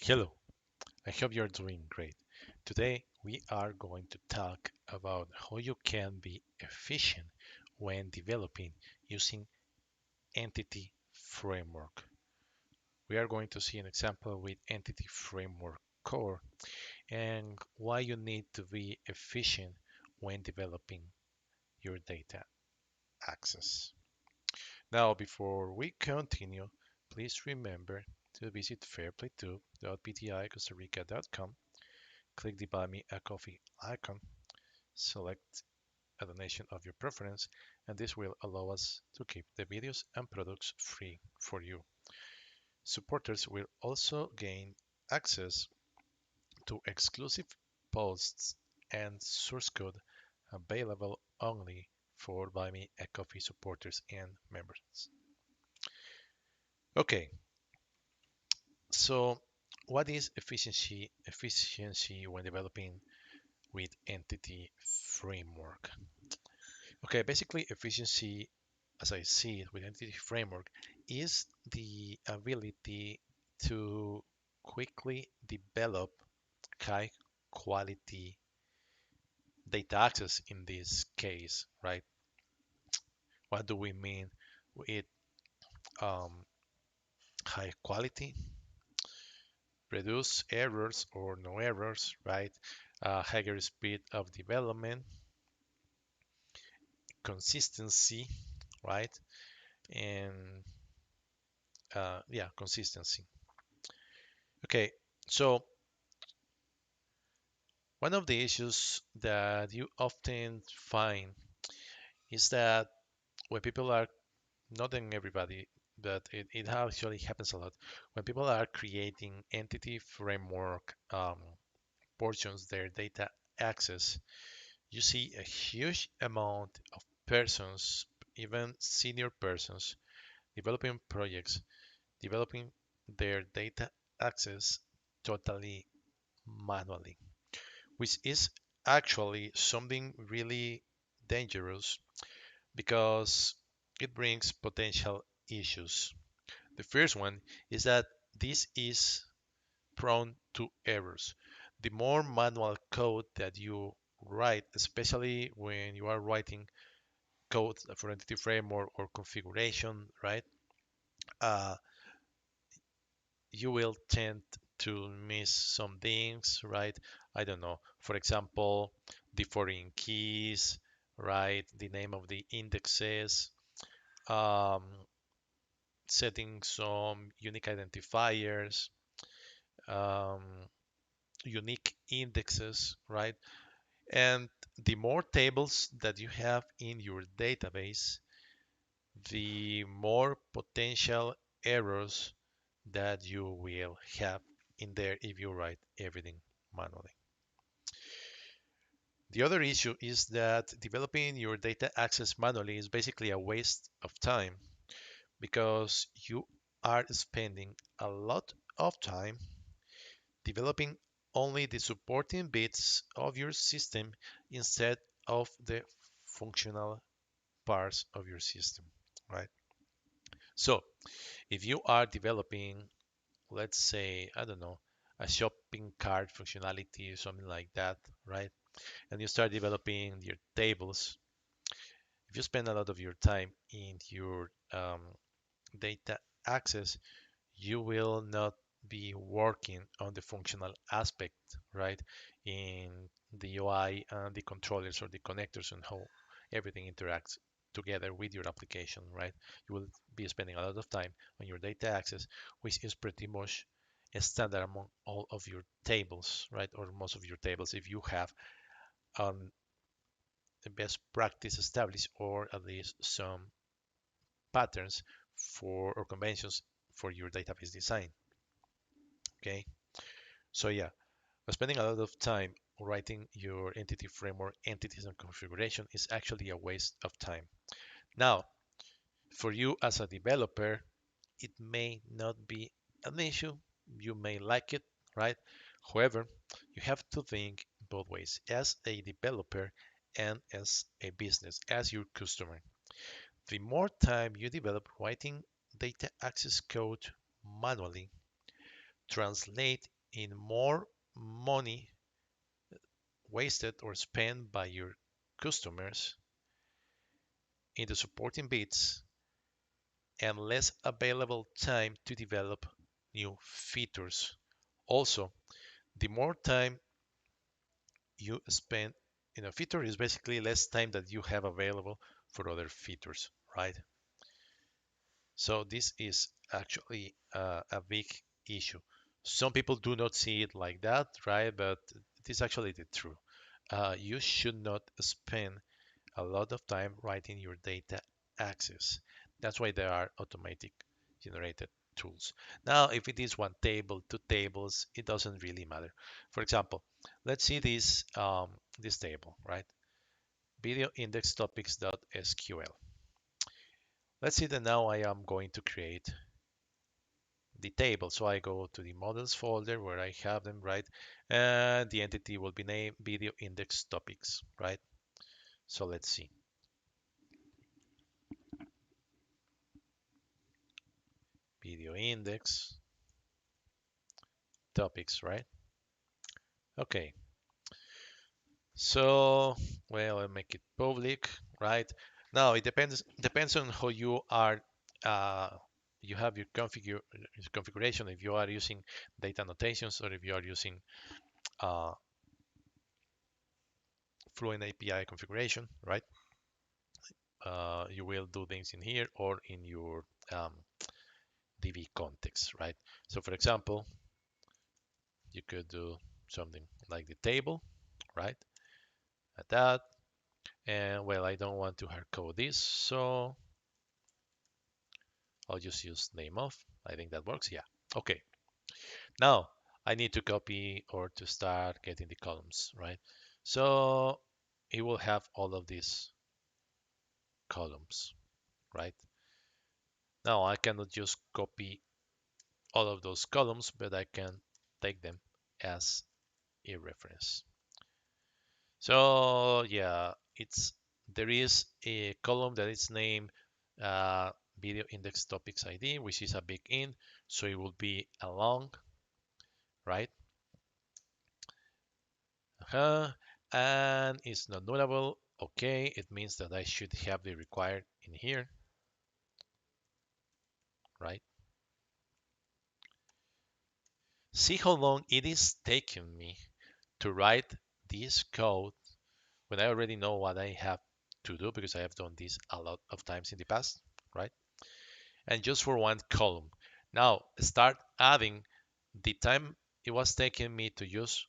Hello, I hope you're doing great. Today we are going to talk about how you can be efficient when developing using Entity Framework. We are going to see an example with Entity Framework Core and why you need to be efficient when developing your data access. Now, before we continue, please remember to visit fairplaytube.bticostarica.com. Click the Buy Me a Coffee icon, select a donation of your preference, and this will allow us to keep the videos and products free for you. Supporters will also gain access to exclusive posts and source code available only for Buy Me a Coffee supporters and members. Okay, so what is efficiency? Efficiency when developing with Entity Framework. Okay, basically efficiency, as I see it with Entity Framework, is the ability to quickly develop high quality data access in this case, right? What do we mean with um, high quality? Reduce errors or no errors, right? Higher speed of development, consistency, right? And yeah, consistency. Okay, so one of the issues that you often find is that when people are, not in everybody, but it actually happens a lot, when people are creating entity framework portions, their data access, you see a huge amount of persons, even senior persons, developing projects, developing their data access totally manually, which is actually something really dangerous because it brings potential issues. The first one is that this is prone to errors. The more manual code that you write, especially when you are writing code for entity framework or configuration, right? Uh, you will tend to miss some things, right? I don't know. For example, the foreign keys, right? The name of the indexes, um, setting some unique identifiers, um, unique indexes, right? And the more tables that you have in your database, the more potential errors that you will have in there if you write everything manually. The other issue is that developing your data access manually is basically a waste of time because you are spending a lot of time developing only the supporting bits of your system instead of the functional parts of your system, right? So if you are developing, let's say, I don't know, a shopping cart functionality, something like that, right? And you start developing your tables, if you spend a lot of your time in your data access, you will not be working on the functional aspect, right? In the UI and the controllers or the connectors and how everything interacts together with your application, right? You will be spending a lot of time on your data access, which is pretty much a standard among all of your tables, right? Or most of your tables if you have the best practice established or at least some patterns for or conventions for your database design. Okay, so yeah, spending a lot of time writing your entity framework, entities, and configuration is actually a waste of time. Now, for you as a developer, it may not be an issue. You may like it, right? However, you have to think both ways as a developer and as a business, as your customer. The more time you develop writing data access code manually, translate in more money wasted or spent by your customers in the supporting bits and less available time to develop new features. Also, the more time you spend in a feature is basically less time that you have available for other features, right? So this is actually a big issue. Some people do not see it like that, right? But it is actually the truth. You should not spend a lot of time writing your data access. That's why there are automatic generated tools. Now, if it is one table, two tables, it doesn't really matter. For example, let's see this table, right? Video index topics.sql. Let's see that now I am going to create the table. So I go to the models folder where I have them, right? And the entity will be named video index topics, right? So let's see. Video index topics, right? Okay. So, well, I make it public, right? Now it depends on how you are. Uh, you have your configuration. If you are using data annotations or if you are using uh, Fluent API configuration, right? You will do things in here or in your DB context, right? So for example, you could do something like the table, right? At that, and well, I don't want to hardcode this, so I'll just use name of. I think that works. Yeah. Okay. Now I need to copy or to start getting the columns, right? So it will have all of these columns, right? Now I cannot just copy all of those columns, but I can take them as a reference. So yeah, there is a column that is named uh, video index topics ID, which is a big int, so it will be a long, right? And it's not nullable. Okay, it means that I should have the required in here, right? See how long it is taking me to write this code when I already know what I have to do because I have done this a lot of times in the past, right? And just for one column. Now start adding the time it was taking me to just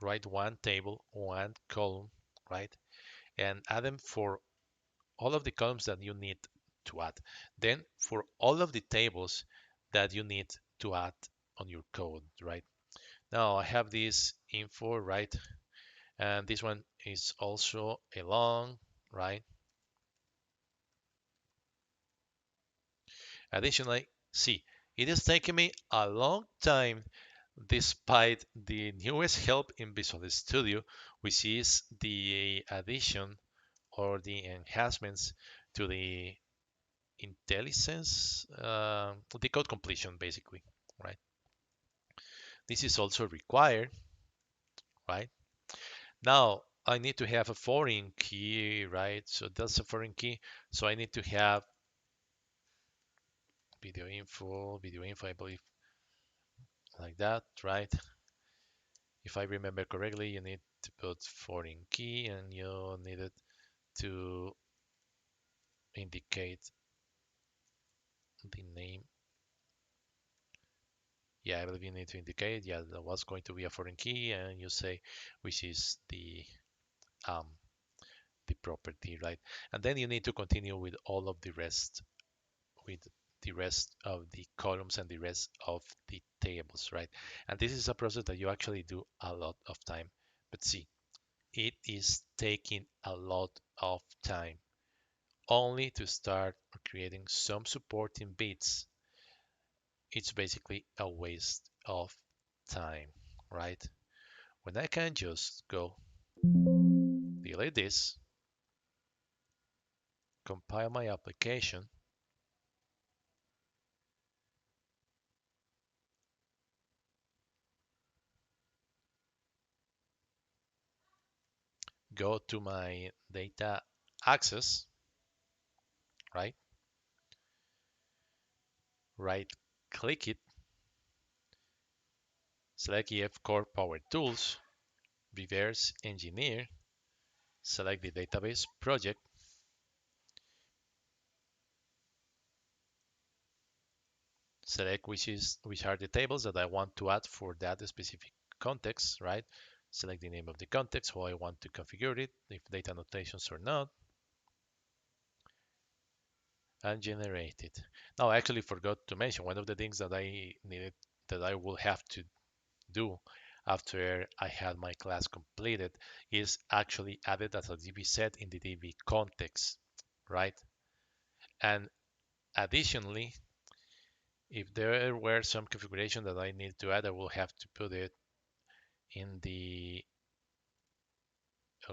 write one table, one column, right? And add them for all of the columns that you need to add. Then for all of the tables that you need to add on your code, right? Now I have this info, right? And this one is also a long, right? Additionally, see, it is taking me a long time despite the newest help in Visual Studio, which is the addition or the enhancements to the IntelliSense, the code completion basically, right? This is also required, right? Now I need to have a foreign key, right? So that's a foreign key. So I need to have video info, I believe, like that, right? If I remember correctly, you need to put foreign key and you needed to indicate the name. Yeah, I believe you need to indicate, yeah, there was going to be a foreign key and you say which is um, the property, right? And then you need to continue with all of the rest, with the rest of the columns and the rest of the tables, right? And this is a process that you actually do a lot of time. But see, it is taking a lot of time only to start creating some supporting bits. It's basically a waste of time, right? When I can just go delete this, compile my application, go to my data access, right? Right click it, select EF Core Power Tools, reverse engineer, select the database project, select which are the tables that I want to add for that specific context, right? Select the name of the context, how I want to configure it, if data annotations or not, and generate it. Now, I actually forgot to mention one of the things that I will have to do after I had my class completed is actually added as a DB set in the DB context, right? And additionally, if there were some configuration that I need to add, I will have to put it in the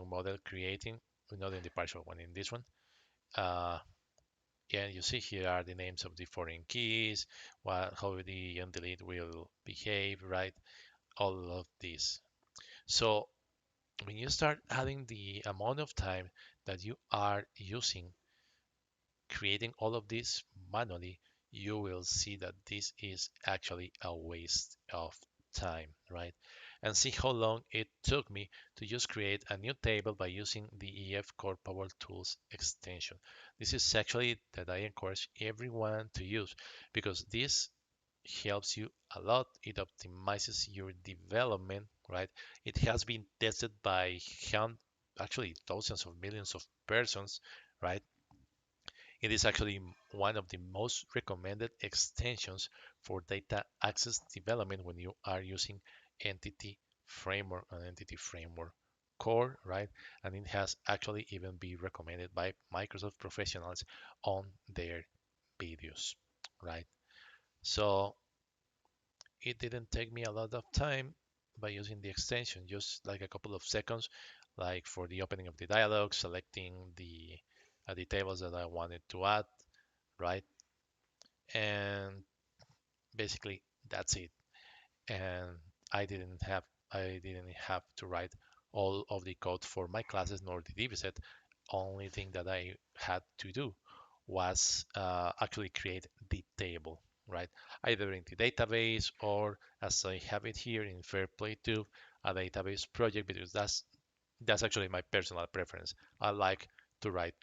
model creating, not in the partial one, in this one. Uh, yeah, you see here are the names of the foreign keys, how the undelete will behave, right? All of this. So when you start adding the amount of time that you are using creating all of this manually, you will see that this is actually a waste of time, right? And see how long it took me to just create a new table by using the EF Core Power Tools extension. This is actually that I encourage everyone to use because this helps you a lot. It optimizes your development, right? It has been tested by actually thousands of millions of persons, right? It is actually one of the most recommended extensions for data access development when you are using Entity Framework and Entity Framework Core, right? And it has actually even been recommended by Microsoft professionals on their videos, right? So it didn't take me a lot of time by using the extension, just like a couple of seconds, like for the opening of the dialog, selecting the tables that I wanted to add, right? And basically that's it. And I didn't have I didn't have to write all of the code for my classes nor the dataset. Only thing that I had to do was actually create the table, right? Either in the database or as I have it here in FairPlayTube, a database project because that's actually my personal preference. I like to write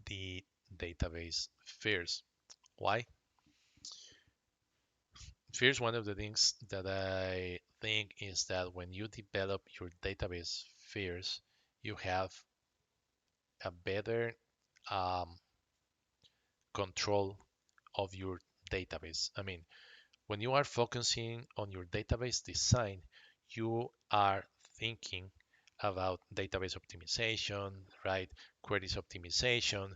the database first. Why? First, one of the things that I think is that when you develop your database first, you have a better um, control of your database. I mean, when you are focusing on your database design, you are thinking about database optimization, right? Queries optimization,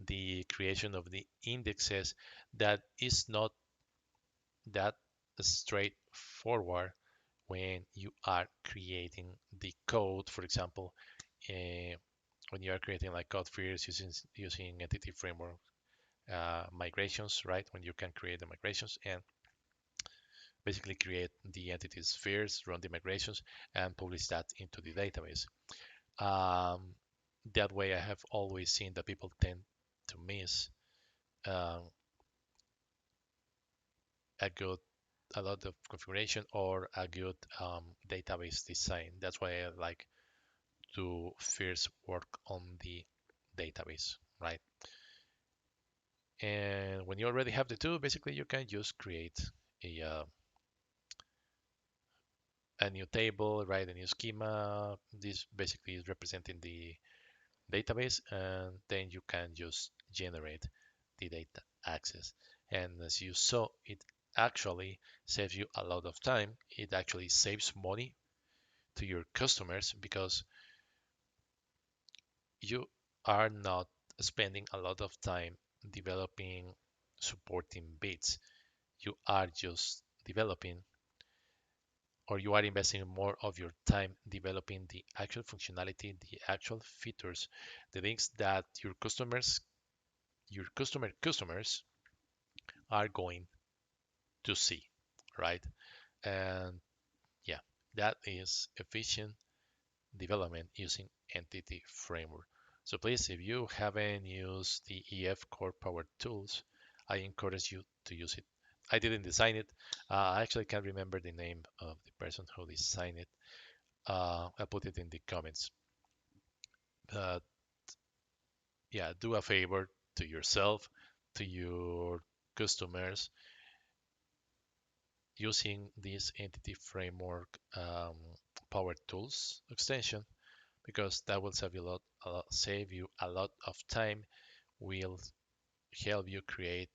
the creation of the indexes that is not that straightforward when you are creating the code. For example, uh, when you are creating like code fields using entity framework migrations, right? When you can create the migrations and basically create the entities first, run the migrations, and publish that into the database. Um, that way, I have always seen that people tend to miss um, a good a lot of configuration or a good database design. That's why I like to first work on the database, right? And when you already have the two, basically you can just create a new table, write a new schema. This basically is representing the database, and then you can just generate the data access. And as you saw, it actually saves you a lot of time. It actually saves money to your customers because you are not spending a lot of time developing supporting bits. You are just developing or you are investing more of your time developing the actual functionality, the actual features, the things that your customers are going to see, right? And yeah, that is efficient development using entity framework. So please, if you haven't used the EF Core Power Tools, I encourage you to use it. I didn't design it. I actually can't remember the name of the person who designed it. I'll put it in the comments. But yeah, do a favor to yourself, to your customers, using this entity framework Power Tools extension, because that will save you a lot of time, will help you create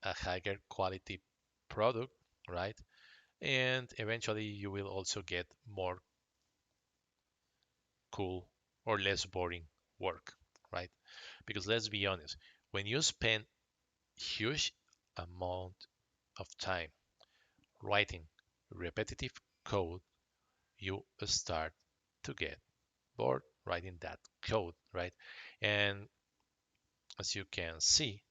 a higher quality product, right? And eventually you will also get more cool or less boring work, right? Because let's be honest, when you spend huge amount of time writing repetitive code, you start to get bored writing that code, right? And as you can see,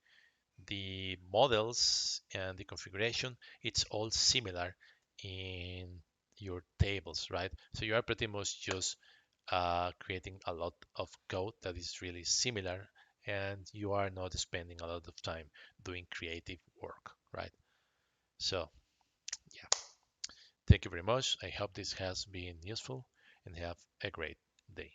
the models and the configuration, it's all similar in your tables, right? So you are pretty much just creating a lot of code that is really similar, and you are not spending a lot of time doing creative work, right? So yeah, thank you very much. I hope this has been useful, and have a great day.